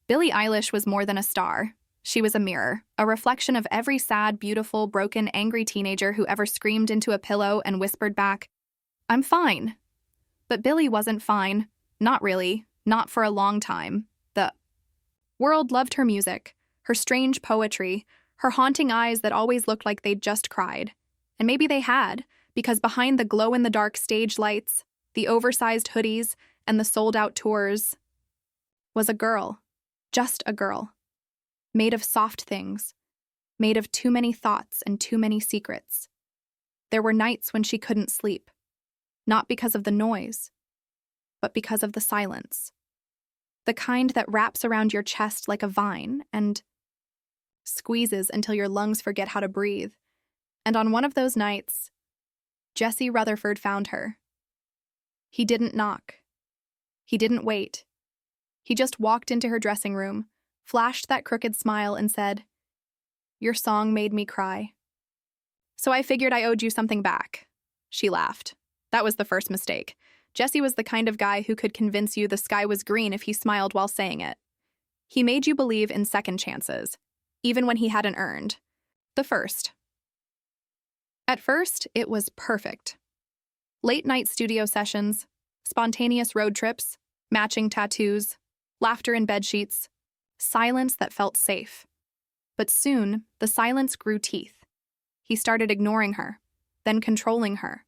Billie Eilish was more than a star. She was a mirror, a reflection of every sad, beautiful, broken, angry teenager who ever screamed into a pillow and whispered back, "I'm fine." But Billie wasn't fine. Not really. Not for a long time. The world loved her music, her strange poetry, her haunting eyes that always looked like they'd just cried. And maybe they had, because behind the glow-in-the-dark stage lights, the oversized hoodies, and the sold-out tours was a girl. Just a girl. Made of soft things. Made of too many thoughts and too many secrets. There were nights when she couldn't sleep. Not because of the noise, but because of the silence. The kind that wraps around your chest like a vine and squeezes until your lungs forget how to breathe. And on one of those nights, Jesse Rutherford found her. He didn't knock. He didn't wait. He just walked into her dressing room, flashed that crooked smile, and said, "Your song made me cry. So I figured I owed you something back." She laughed. That was the first mistake. Jesse was the kind of guy who could convince you the sky was green if he smiled while saying it. He made you believe in second chances, even when he hadn't earned the first. At first, it was perfect. Late-night studio sessions, spontaneous road trips, matching tattoos, laughter in bedsheets, silence that felt safe. But soon, the silence grew teeth. He started ignoring her, then controlling her,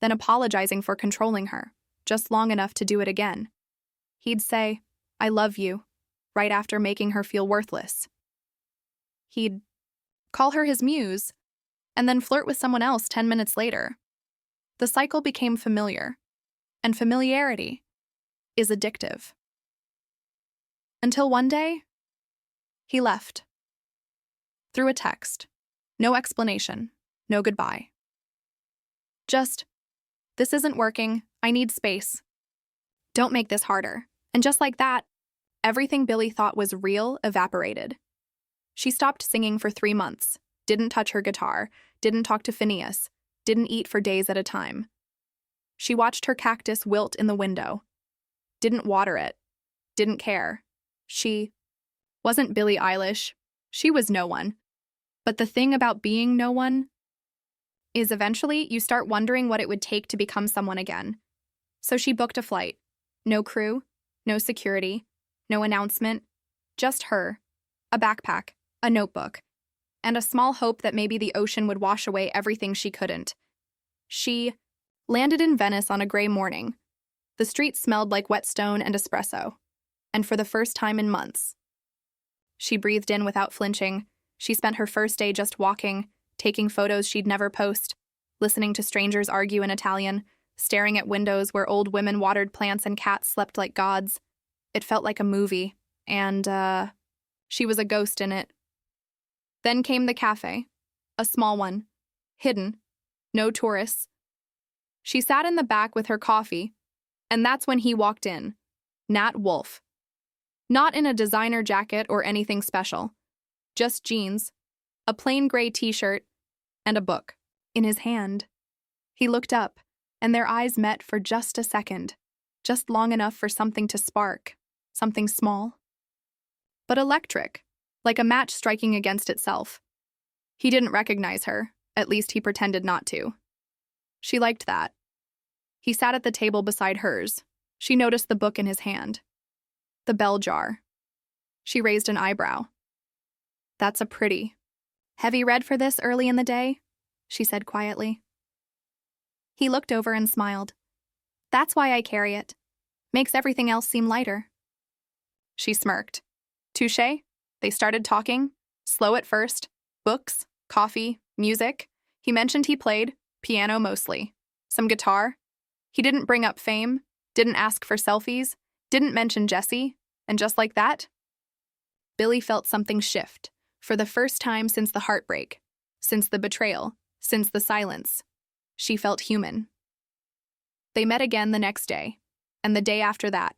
then apologizing for controlling her, just long enough to do it again. He'd say, "I love you," right after making her feel worthless. He'd call her his muse, and then flirt with someone else 10 minutes later. The cycle became familiar, and familiarity is addictive. Until one day, he left. Through a text. No explanation. No goodbye. Just, "This isn't working. I need space. Don't make this harder." And just like that, everything Billie thought was real evaporated. She stopped singing for 3 months, didn't touch her guitar, didn't talk to Phineas, didn't eat for days at a time. She watched her cactus wilt in the window, didn't water it, didn't care. She wasn't Billie Eilish. She was no one. But the thing about being no one is eventually you start wondering what it would take to become someone again. So she booked a flight. No crew, no security, no announcement, just her, a backpack, a notebook, and a small hope that maybe the ocean would wash away everything she couldn't. She landed in Venice on a gray morning. The streets smelled like whetstone and espresso, and for the first time in months. She breathed in without flinching. She spent her first day just walking, taking photos she'd never post, listening to strangers argue in Italian, staring at windows where old women watered plants and cats slept like gods. It felt like a movie, and, she was a ghost in it. Then came the cafe, a small one, hidden, no tourists. She sat in the back with her coffee, and that's when he walked in, Nat Wolff. Not in a designer jacket or anything special, just jeans, a plain gray t-shirt, and a book in his hand. He looked up, and their eyes met for just a second, just long enough for something to spark, something small, but electric, like a match striking against itself. He didn't recognize her, at least he pretended not to. She liked that. He sat at the table beside hers. She noticed the book in his hand. The bell jar. She raised an eyebrow. "That's a pretty heavy read for this early in the day," she said quietly. He looked over and smiled. "That's why I carry it. Makes everything else seem lighter." She smirked. Touché? They started talking, slow at first, books, coffee, music. He mentioned he played, piano mostly, some guitar. He didn't bring up fame, didn't ask for selfies, didn't mention Jesse, and just like that, Billie felt something shift, for the first time since the heartbreak, since the betrayal, since the silence. She felt human. They met again the next day, and the day after that,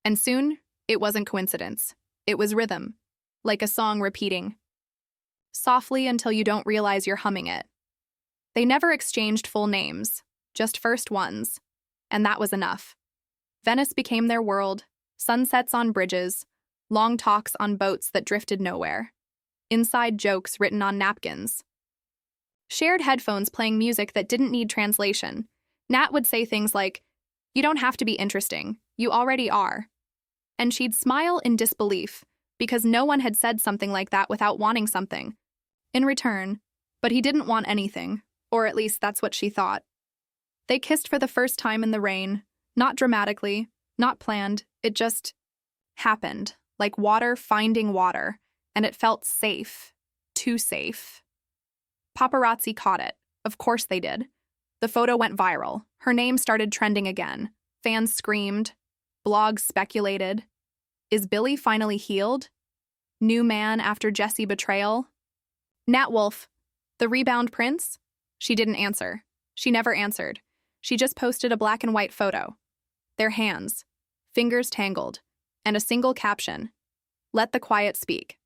and soon, it wasn't coincidence. It was rhythm, like a song repeating, softly until you don't realize you're humming it. They never exchanged full names, just first ones, and that was enough. Venice became their world, sunsets on bridges, long talks on boats that drifted nowhere, inside jokes written on napkins, shared headphones playing music that didn't need translation. Nat would say things like, "You don't have to be interesting, you already are." And she'd smile in disbelief, because no one had said something like that without wanting something in return, but he didn't want anything, or at least that's what she thought. They kissed for the first time in the rain, not dramatically, not planned, it just happened, like water finding water, and it felt safe, too safe. Paparazzi caught it. Of course they did. The photo went viral. Her name started trending again. Fans screamed. Blogs speculated. Is Billie finally healed? New man after Jessie betrayal? Nat Wolff, the rebound prince? She didn't answer. She never answered. She just posted a black and white photo. Their hands, fingers tangled, and a single caption, "Let the quiet speak."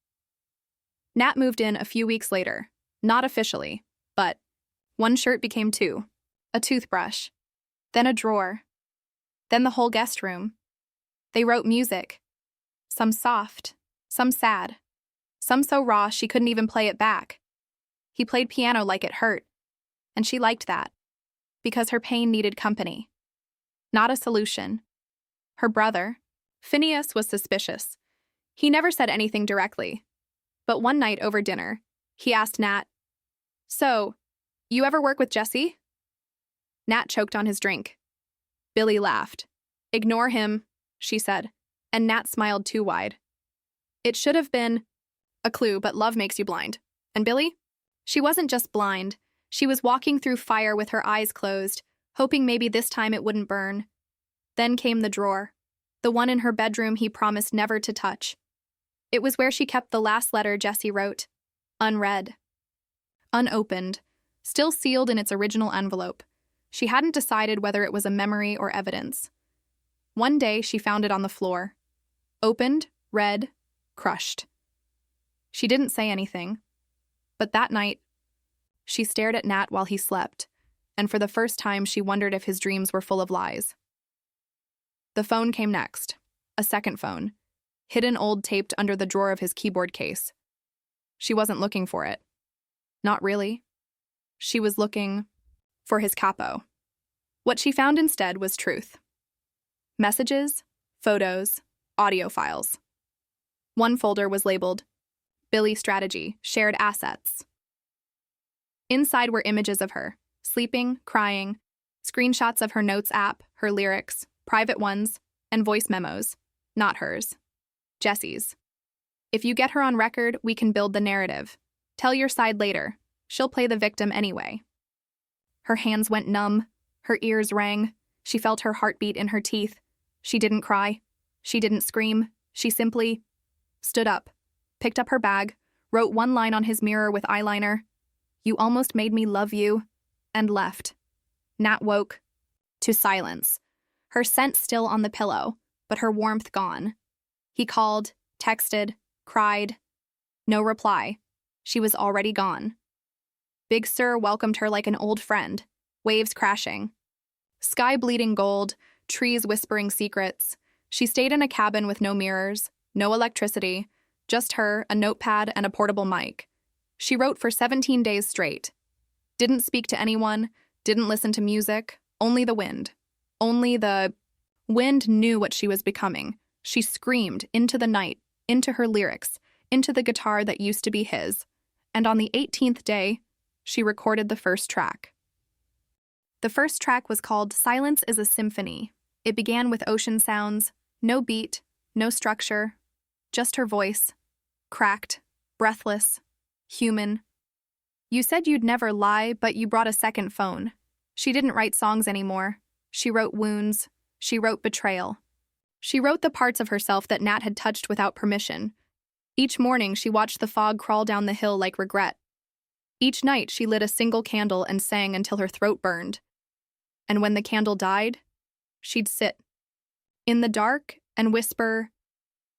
Nat moved in a few weeks later. Not officially, but one shirt became two, a toothbrush, then a drawer, then the whole guest room. They wrote music, some soft, some sad, some so raw she couldn't even play it back. He played piano like it hurt, and she liked that, because her pain needed company, not a solution. Her brother, Phineas, was suspicious. He never said anything directly, but one night over dinner, he asked Nat, "So, you ever work with Jessie?" Nat choked on his drink. Billie laughed. "Ignore him," she said, and Nat smiled too wide. It should have been a clue, but love makes you blind. And Billie? She wasn't just blind. She was walking through fire with her eyes closed, hoping maybe this time it wouldn't burn. Then came the drawer, the one in her bedroom he promised never to touch. It was where she kept the last letter Jessie wrote, unread, unopened, still sealed in its original envelope. She hadn't decided whether it was a memory or evidence. One day she found it on the floor. Opened, read, crushed. She didn't say anything. But that night, she stared at Nat while he slept, and for the first time she wondered if his dreams were full of lies. The phone came next, a second phone, hidden old taped under the drawer of his keyboard case. She wasn't looking for it. Not really. She was looking for his capo. What she found instead was truth. Messages, photos, audio files. One folder was labeled Billie Strategy, Shared Assets. Inside were images of her, sleeping, crying, screenshots of her notes app, her lyrics, private ones, and voice memos. Not hers. Jessie's. If you get her on record, we can build the narrative. Tell your side later. She'll play the victim anyway. Her hands went numb. Her ears rang. She felt her heartbeat in her teeth. She didn't cry. She didn't scream. She simply stood up, picked up her bag, wrote one line on his mirror with eyeliner, "You almost made me love you," and left. Nat woke to silence, her scent still on the pillow, but her warmth gone. He called, texted, cried. No reply. She was already gone. Big Sur welcomed her like an old friend, waves crashing. Sky bleeding gold, trees whispering secrets. She stayed in a cabin with no mirrors, no electricity, just her, a notepad, and a portable mic. She wrote for 17 days straight. Didn't speak to anyone, didn't listen to music, only the wind. Only the wind knew what she was becoming. She screamed into the night, into her lyrics, into the guitar that used to be his. And on the 18th day, she recorded the first track. The first track was called Silence is a Symphony. It began with ocean sounds, no beat, no structure, just her voice, cracked, breathless, human. You said you'd never lie, but you brought a second phone. She didn't write songs anymore. She wrote wounds. She wrote betrayal. She wrote the parts of herself that Nat had touched without permission. Each morning, she watched the fog crawl down the hill like regret. Each night, she lit a single candle and sang until her throat burned. And when the candle died, she'd sit in the dark and whisper,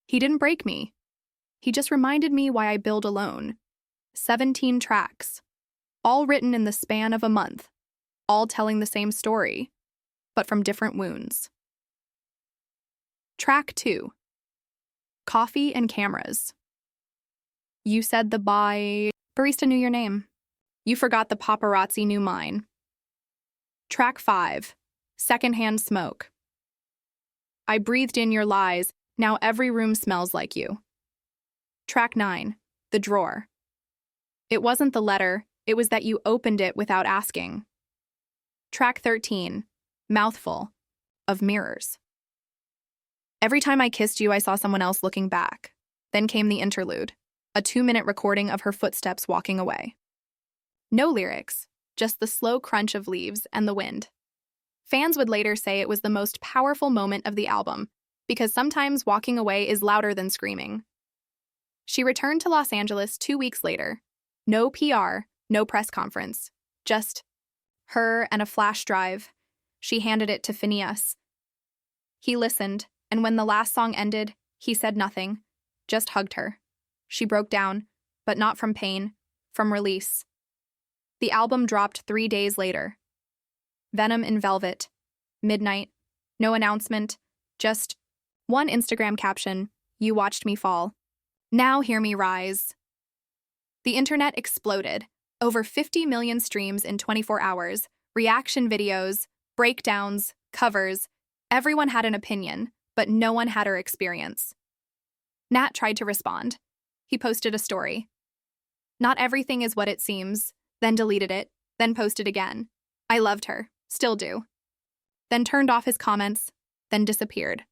"He didn't break me. He just reminded me why I build alone." 17 tracks, all written in the span of a month, all telling the same story, but from different wounds. Track 2, Coffee and cameras. You said the barista knew your name. You forgot the paparazzi knew mine. Track 5. Secondhand smoke. I breathed in your lies. Now every room smells like you. Track 9. The drawer. It wasn't the letter, it was that you opened it without asking. Track 13. Mouthful. Of mirrors. Every time I kissed you, I saw someone else looking back. Then came the interlude, a 2-minute recording of her footsteps walking away. No lyrics, just the slow crunch of leaves and the wind. Fans would later say it was the most powerful moment of the album, because sometimes walking away is louder than screaming. She returned to Los Angeles 2 weeks later. No PR, no press conference, just her and a flash drive. She handed it to Phineas. He listened, and when the last song ended, he said nothing, just hugged her. She broke down, but not from pain, from release. The album dropped 3 days later. Venom in Velvet. Midnight. No announcement, just one Instagram caption, "You watched me fall. Now hear me rise." The internet exploded. Over 50 million streams in 24 hours, reaction videos, breakdowns, covers. Everyone had an opinion, but no one had her experience. Nat tried to respond. He posted a story. Not everything is what it seems, then deleted it, then posted again. I loved her, still do. Then turned off his comments, then disappeared.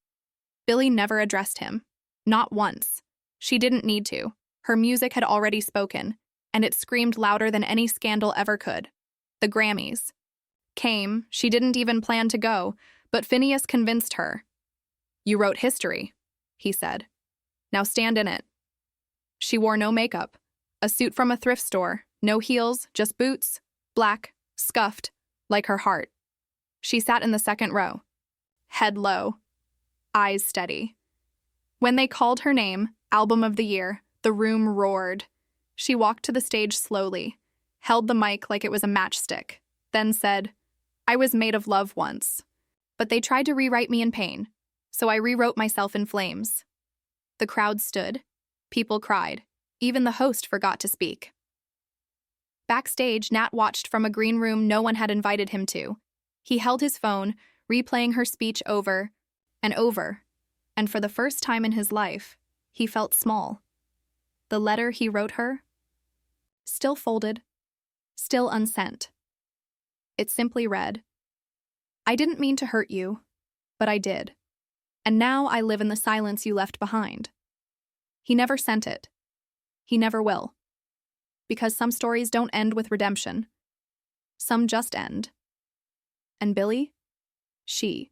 Billie never addressed him. Not once. She didn't need to. Her music had already spoken, and it screamed louder than any scandal ever could. The Grammys came. She didn't even plan to go, but Phineas convinced her. "You wrote history," he said. "Now stand in it." She wore no makeup, a suit from a thrift store, no heels, just boots, black, scuffed, like her heart. She sat in the second row, head low, eyes steady. When they called her name, Album of the Year, the room roared. She walked to the stage slowly, held the mic like it was a matchstick, then said, "I was made of love once, but they tried to rewrite me in pain, so I rewrote myself in flames." The crowd stood. People cried. Even the host forgot to speak. Backstage, Nat watched from a green room no one had invited him to. He held his phone, replaying her speech over, and for the first time in his life, he felt small. The letter he wrote her, still folded, still unsent. It simply read, "I didn't mean to hurt you, but I did. And now I live in the silence you left behind." He never sent it. He never will. Because some stories don't end with redemption. Some just end. And Billie? She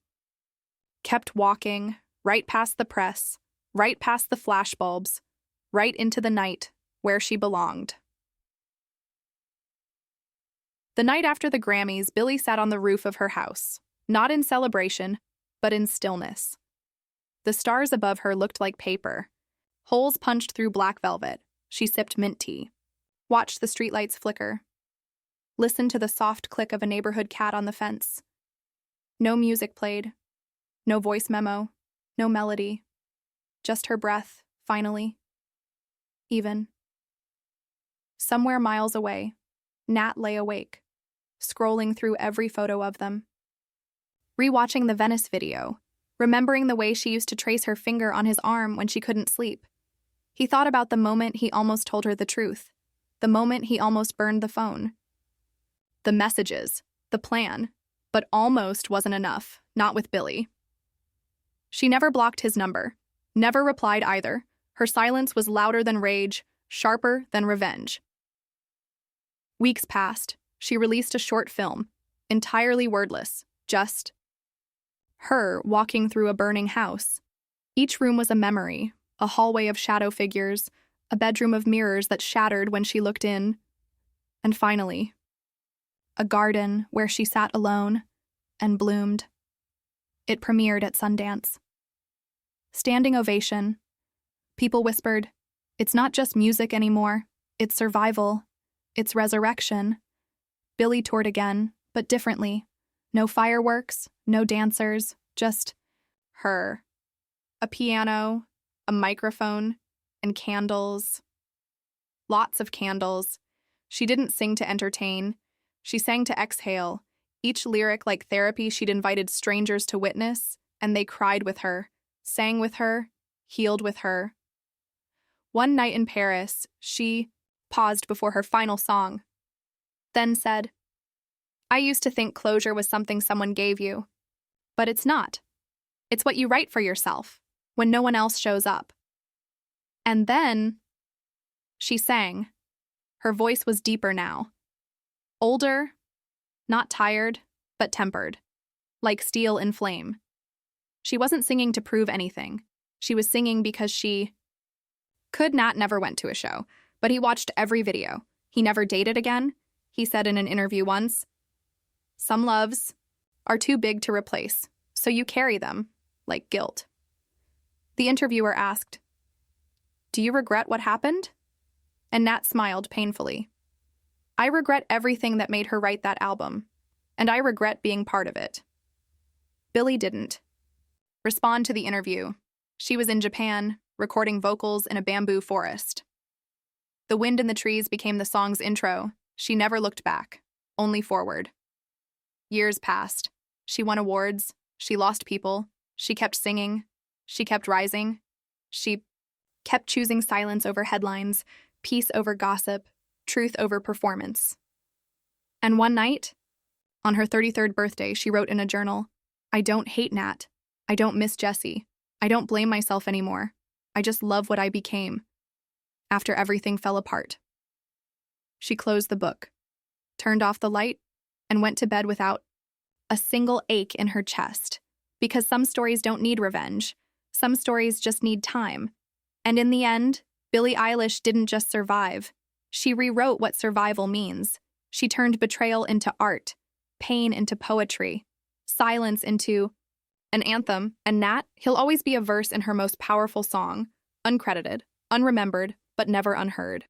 kept walking, right past the press, right past the flashbulbs, right into the night where she belonged. The night after the Grammys, Billie sat on the roof of her house, not in celebration, but in stillness. The stars above her looked like paper, holes punched through black velvet. She sipped mint tea, watched the streetlights flicker, listened to the soft click of a neighborhood cat on the fence. No music played, no voice memo, no melody, just her breath, finally. Even. Somewhere miles away, Nat lay awake, scrolling through every photo of them. Rewatching the Venice video, remembering the way she used to trace her finger on his arm when she couldn't sleep. He thought about the moment he almost told her the truth, the moment he almost burned the phone. The messages, the plan, but almost wasn't enough, not with Billie. She never blocked his number, never replied either. Her silence was louder than rage, sharper than revenge. Weeks passed. She released a short film, entirely wordless, just her walking through a burning house. Each room was a memory, a hallway of shadow figures, a bedroom of mirrors that shattered when she looked in, and finally, a garden where she sat alone and bloomed. It premiered at Sundance. Standing ovation. People whispered, "It's not just music anymore, it's survival, it's resurrection." Billie toured again, but differently. No fireworks, no dancers, just her. A piano, a microphone, and candles. Lots of candles. She didn't sing to entertain. She sang to exhale, each lyric like therapy she'd invited strangers to witness, and they cried with her, sang with her, healed with her. One night in Paris, she paused before her final song, then said, "I used to think closure was something someone gave you, but it's not. It's what you write for yourself when no one else shows up." And then she sang. Her voice was deeper now. Older, not tired, but tempered, like steel in flame. She wasn't singing to prove anything. She was singing because she could. Nat never went to a show, but he watched every video. He never dated again. He said in an interview once, "Some loves are too big to replace, so you carry them, like guilt." The interviewer asked, "Do you regret what happened?" And Nat smiled painfully. "I regret everything that made her write that album, and I regret being part of it." Billie didn't respond to the interview. She was in Japan, recording vocals in a bamboo forest. The wind in the trees became the song's intro. She never looked back, only forward. Years passed. She won awards. She lost people. She kept singing. She kept rising. She kept choosing silence over headlines, peace over gossip, truth over performance. And one night, on her 33rd birthday, she wrote in a journal, "I don't hate Nat. I don't miss Jessie. I don't blame myself anymore. I just love what I became after everything fell apart." She closed the book, turned off the light, and went to bed without a single ache in her chest. Because some stories don't need revenge. Some stories just need time. And in the end, Billie Eilish didn't just survive. She rewrote what survival means. She turned betrayal into art, pain into poetry, silence into an anthem. And Nat, he'll always be a verse in her most powerful song, uncredited, unremembered, but never unheard.